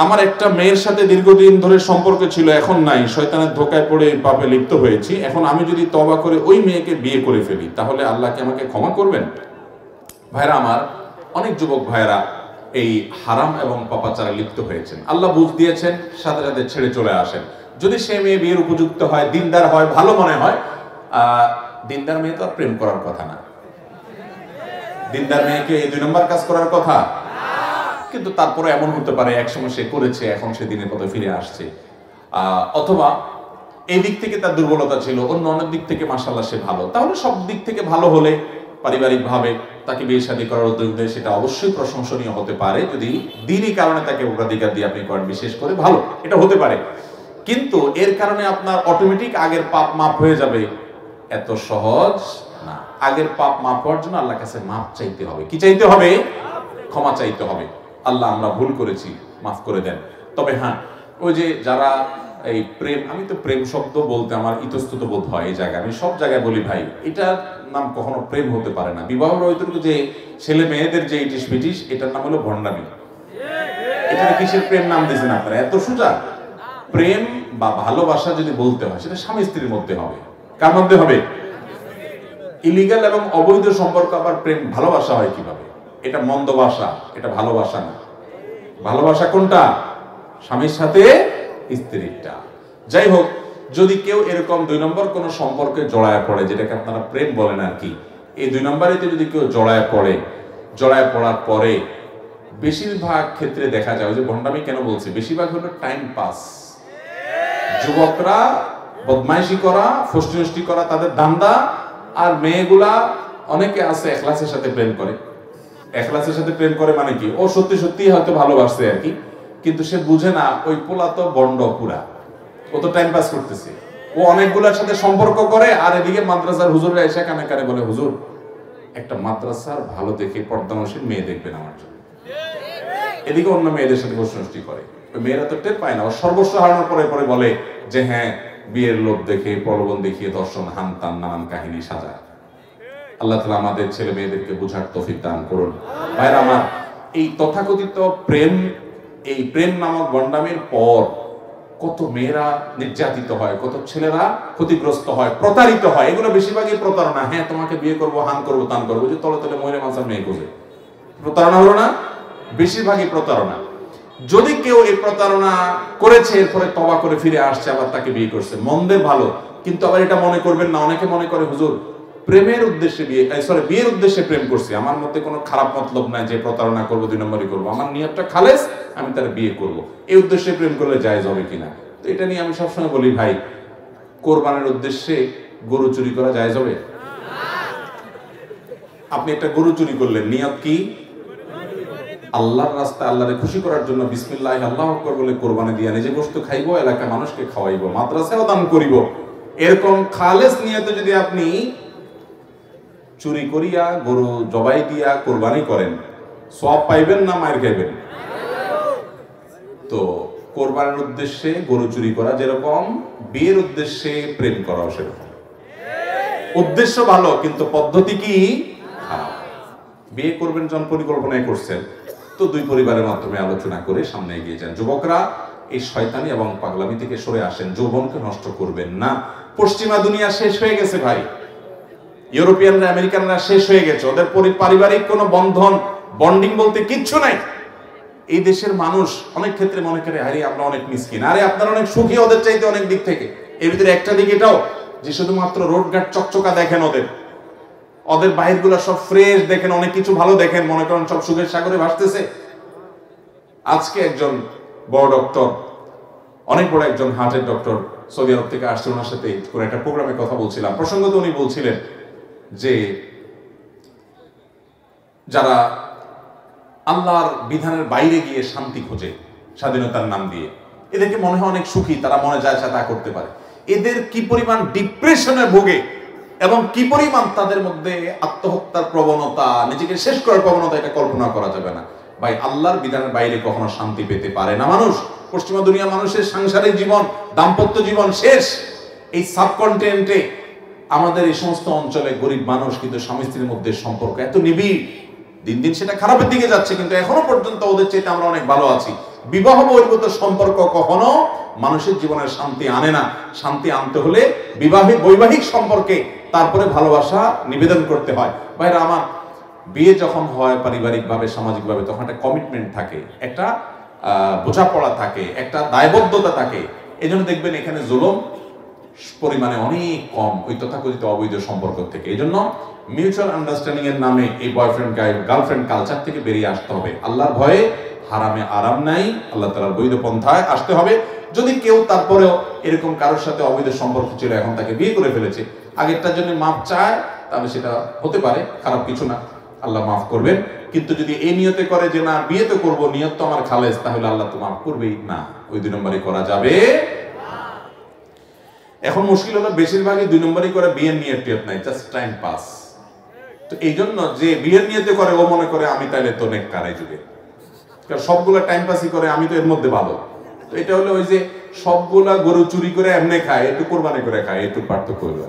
আমার একটা মেয়ের সাথে দীর্ঘদিন ধরে সম্পর্ক ছিল, এখন নাই, শয়তানের ধোকায় পড়ে পাপে লিপ্ত হয়েছি। এখন আমি যদি তওবা করে ওই মেয়েকে বিয়ে করে ফেলি, তাহলে আল্লাহ কি আমাকে ক্ষমা করবেন? ভাইরা আমার, অনেক যুবক ভাইরা এই হারাম এবং পাপাচারে লিপ্ত হয়েছেন। আল্লাহ বুঝ দিয়েছেন, সাথে সাথে ছেড়ে চলে আসেন। যদি সে মেয়ে বিয়ের উপযুক্ত হয়, দিনদার হয়, ভালো মনে হয়, দিনদার মেয়ে তো আর প্রেম করার কথা না। দিনদার মেয়েকে এই 2 নম্বর কাজ করার কথা। কিন্তু তারপরে এমন হতে পারে একসময় সে করেছে, এখন সে দিনের পথে ফিরে আসছে, অথবা এই দিক থেকে তার দুর্বলতা ছিল, অন্য অনেক দিক থেকে মাশাআল্লাহ সে ভালো। তাহলে সব দিক থেকে ভালো হলে পারিবারিক ভাবে তাকে বিয়ে শাদী করার উদ্যোগ দেয়, সেটা অবশ্যই প্রশংসনীয় হতে পারে, যদি দিনই কারণে তাকে অগ্রাধিকার দিয়ে আপনি করেন, বিশেষ করে ভালো, এটা হতে পারে। কিন্তু এর কারণে আপনার অটোমেটিক আগের পাপ মাফ হয়ে যাবে, এত সহজ না। আগের পাপ মাফ হওয়ার জন্য আল্লাহর কাছে মাফ চাইতে হবে। কি চাইতে হবে? ক্ষমা চাইতে হবে। আল্লাহ, আমরা ভুল করেছি, মাফ করে দেন। তবে হ্যাঁ, ওই যে যারা এই প্রেম, আমি তো প্রেম শব্দ বলতে আমার ইতস্তত বোধ হয় এই জায়গায়, আমি সব জায়গায় বলি ভাই, এটার নাম কখনো প্রেম হতে পারে না। বিবাহ রহিতটুকু যে ছেলে মেয়েদের যে ইটিস পিটিস, এটার নাম হলো ভণ্ডামি। এটা কিসের প্রেম নাম দিয়েছেন আপনারা? এত সোজা। প্রেম বা ভালোবাসা যদি বলতে হয়, সেটা স্বামী স্ত্রীর মধ্যে হবে। কার মধ্যে হবে? ইলিগাল এবং অবৈধ সম্পর্ক আবার প্রেম ভালোবাসা হয় কিভাবে? এটা মন্দ ভাষা, এটা ভালোবাসা না। ভালোবাসা কোনটা? স্বামীর সাথে স্ত্রীরটা। যাই হোক, যদি কেউ এরকম 2 নম্বর কোন সম্পর্কে জড়ায় পড়ে, যেটাকে আপনারা প্রেম বলেন আর কি, এই 2 নম্বরেতে যদি কেউ জড়ায় পড়ার পরে বেশিরভাগ ক্ষেত্রে দেখা যায়, যে ভণ্ডামি কেন বলছি, বেশিরভাগ হলো টাইম পাস। যুবকরা বদমাইশি করা, ফষ্টি করা তাদের ধান্দা, আর মেয়েগুলা অনেকে আছে এখলাসের সাথে প্রেম করে। এখলাসের সাথে প্রেম করে মানে কি, ও সত্যি সত্যি হয়তো ভালোবাসছে আর কি, কিন্তু সে বুঝে না ওই পোলা তো বন্ড পুরা, ও তো টাইম পাস করতেছে। ও অনেকগুলোর সাথে সম্পর্ক করে, আর এদিকে মাদ্রাসার হুজুররা এসে কানে কানে বলে, হুজুর একটা মাদ্রাসার ভালো দেখে পর্দানশীল মেয়ে দেখবেন আমার জন্য। এদিকে অন্য মেয়েদের সাথে ফষ্টি করে। ওই মেয়েরা তো টের পায় না, ও সর্বস্ব হারানোর পরে পরে বলে যে হ্যাঁ, বিয়ের লোভ দেখে, প্রলোভন দেখিয়ে দর্শন, হানতান, নানান কাহিনী সাজায়। আল্লাহ তাআলা আমাদের ছেলে মেয়েদেরকে বুঝার তৌফিক দান করুন। ভাইরা আমার, এই তথাকথিত প্রেম, এই প্রেম নামক গন্ডামের পর কত মেয়েরা নির্যাতিত হয়, কত ছেলেরা ক্ষতিগ্রস্ত হয়, প্রতারিত হয়। এগুলো বেশিরভাগই প্রতারণা। হ্যাঁ, তোমাকে বিয়ে করবো, হান করবো, তান করবো, যে তলে তলে মহিলা মানুষের মেয়ে খোঁজে, প্রতারণা হলো না? বেশিরভাগই প্রতারণা। যদি কেউ এই প্রতারণা করেছে, এরপরে তওবা করে ফিরে আসছে, আবার তাকে বিয়ে করছে, মন্দের ভালো। কিন্তু আবার এটা মনে করবেন না, অনেকে মনে করে হুজুর প্রেমের উদ্দেশ্যে বিয়ের উদ্দেশ্যে প্রেম করছি, আমার মধ্যে কোনো খারাপ মতলব নাই যে প্রতারণা করবো, 2 নম্বরই করবো, আমার নিয়তটা খালেস, আমি তার বিয়ে করব। এই উদ্দেশ্যে প্রেম করলে জায়েজ হবে কিনা? তো এটা নিয়ে আমি সবসময় বলি ভাই, কোরবানের উদ্দেশ্যে গরু চুরি করা জায়েজ হবে? আপনি একটা গরু চুরি করলেন, নিয়ত কি? আল্লাহর রাস্তায়, আল্লাহরে খুশি করার জন্য বিসমিল্লাহ আল্লাহু আকবার বলে কোরবানি দিয়া নিজে গোশত খাইবো, এলাকার মানুষকে খাওয়াইবো, মাদ্রাসায়ও দান করিব, এরকম খালেস নিয়তে যদি আপনি চুরি করিয়া গরু জবাই দিয়া কোরবানি করেন, সওয়াব পাইবেন না মাইর খাইবেন? তো কোরবানির উদ্দেশ্যে গরু চুরি করা যেরকম, বিয়ের উদ্দেশ্যে প্রেম করাও সেরকম। উদ্দেশ্য ভালো, কিন্তু পদ্ধতি কি খারাপ। বিয়ে করবেন যখন পরিকল্পনায় করছেন, তো 2 পরিবারের মাধ্যমে আলোচনা করে সামনে এগিয়ে যান। যুবকরা এই শয়তানি এবং পাগলামি থেকে সরে আসেন, যৌবনকে নষ্ট করবেন না। পশ্চিমা দুনিয়া শেষ হয়ে গেছে ভাই, ইউরোপিয়ানরা, আমেরিকানরা শেষ হয়ে গেছে, ওদের পারিবারিক কোনো বন্ধন, বন্ডিং বলতে কিচ্ছু নাই। এই দেশের মানুষ অনেক ক্ষেত্রে মনে করে আরে আমরা অনেক মিসকিন, আরে আপনারা অনেক সুখী ওদের চাইতে অনেক দিক থেকে। এর ভিতরে একটা দিক এটাও যে শুধুমাত্র রোডঘাট চকচকা দেখেন, ওদের বাহিরগুলো সব ফ্রেশ দেখেন, অনেক কিছু ভালো দেখেন, মনে করেন সব সুখের সাগরে ভাসতেছে। আজকে একজন বড় ডক্টর, অনেক বড় একজন হার্টের ডক্টর সৌদি আরব থেকে আসছে, ওনার সাথে কোনো একটা প্রোগ্রামে কথা বলছিলাম। প্রসঙ্গত উনি বলছিলেন যে যারা আল্লাহর বিধানের বাইরে গিয়ে শান্তি খোঁজে স্বাধীনতার নাম দিয়ে, এদেরকে মনে হয় অনেক সুখী, তারা মনে যায় তা করতে পারে। এদের কি পরিমাণ ডিপ্রেশনে ভোগে এবং কি পরিমাণ তাদের মধ্যে আত্মহত্যার প্রবণতা, নিজেকে শেষ করার প্রবণতা, এটা কল্পনা করা যাবে না ভাই। আল্লাহর বিধানের বাইরে কখনো শান্তি পেতে পারে না মানুষ। পশ্চিমা দুনিয়ার মানুষের সাংসারিক জীবন, দাম্পত্য জীবন শেষ। এই সাবকন্টিনেন্টে আমাদের এই সমস্ত অঞ্চলে গরিব মানুষ কিন্তু স্বামী স্ত্রীর মধ্যে সম্পর্ক এত নিবিড়, দিন দিন সেটা খারাপের দিকে যাচ্ছে, কিন্তু এখনো পর্যন্ত ওদের চাইতে আমরা অনেক ভালো আছি। বিবাহ বহির্ভূত সম্পর্ক কখনো মানুষের জীবনের শান্তি আনে না। শান্তি আনতে হলে বৈবাহিক সম্পর্কে তারপরে ভালোবাসা নিবেদন করতে হয়। ভাইরা আমার, বিয়ে যখন হয় পারিবারিকভাবে সামাজিকভাবে, তখন একটা কমিটমেন্ট থাকে, একটা বোঝাপড়া থাকে, একটা দায়বদ্ধতা থাকে। এই জন্য দেখবেন এখানে জুলুম পরিমাণে অনেক কম ওই তথাকথিত অবৈধ সম্পর্ক থেকে। এই জন্য মিউচুয়াল আন্ডারস্ট্যান্ডিং এর নামে এই বয়ফ্রেন্ড গার্লফ্রেন্ড কালচার থেকে বেরিয়ে আসতে হবে। আল্লাহর ভয়ে হারামে আরাম নাই, আল্লাহ তাআলার বৈধ পন্থায় আসতে হবে। যদি কেউ তারপরেও এরকম কারোর সাথে অবৈধ সম্পর্ক ছিল, এখন তাকে বিয়ে করে ফেলেছে, আগেরটার জন্য মাপ চায়, তাহলে সেটা হতে পারে, খারাপ কিছু না, আল্লাহ মাফ করবেন। কিন্তু যদি এই নিয়তে করে যে না বিয়ে তো করবো, নিয়ত তো আমার খালেজ, তাহলে আল্লাহ তো মাফ করবেই না, ওই 2 নম্বরই করা যাবে। এখন মুশকিল হলো বেশিরভাগই 2 নম্বরই করে, বিয়ের নিয়ত নাই, জাস্ট টাইম পাস। তো এই জন্য যে বিয়ের নিয়তে করে ও মনে করে আমি তাইলে তো নেককার এই যুগে, কারণ সবগুলা টাইম পাসই করে, আমি তো এর মধ্যে ভালো। তো এটা হলো ওই যে সবগুলা গরু চুরি করে এমনি খায়, একটু কোরবানি করে খায়, একটু পার্থক্য হলো।